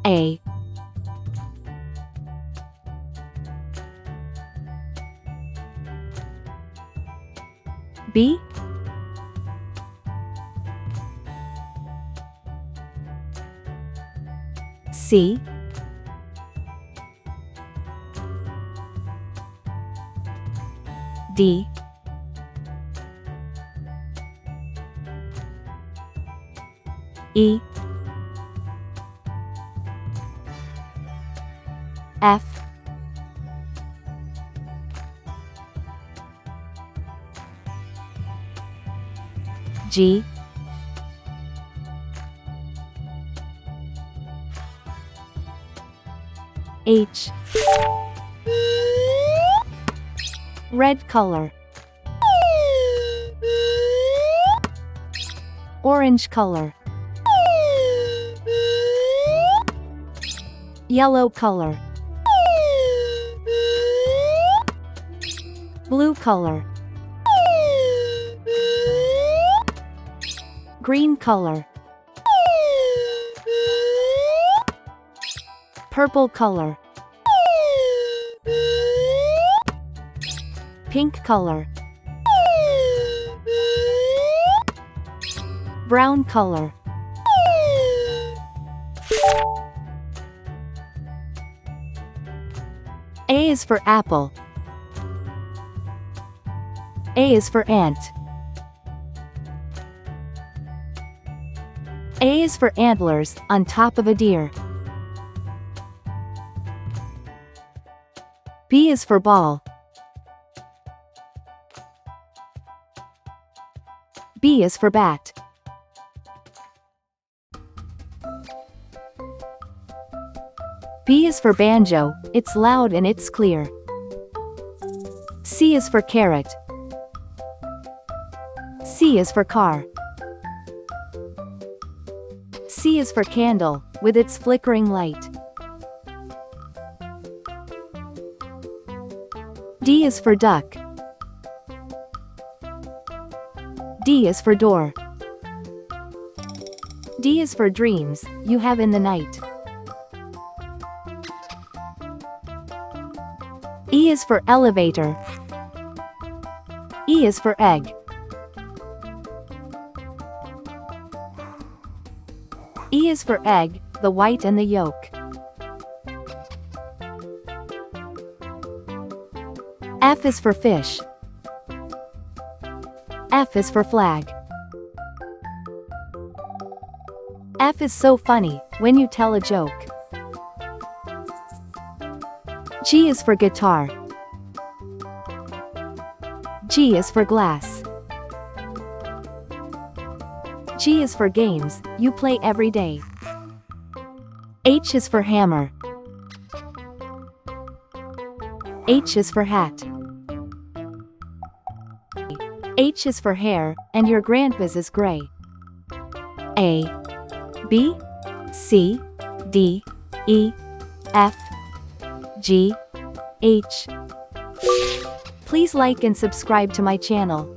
A, B, C, D, E, F, G, H. Red color. Orange color. Yellow color. Blue color. Green color. Purple color. Pink color. Brown color. A is for apple. A is for ant. A is for antlers on top of a deer. B is for ball. B is for bat. B is for banjo, it's loud and it's clear. C is for carrot. C is for car. C is for candle, with its flickering light. D is for duck. D is for door. D is for dreams you have in the night. E is for elevator. E is for egg. E is for egg, the white and the yolk. F is for fish. F is for flag. F is so funny when you tell a joke. G is for guitar. G is for glass. G is for games you play every day. H is for hammer. H is for hat. H is for hair, and your grandpa's is gray. A, B, C, D, E, F, G, H. Please like and subscribe to my channel.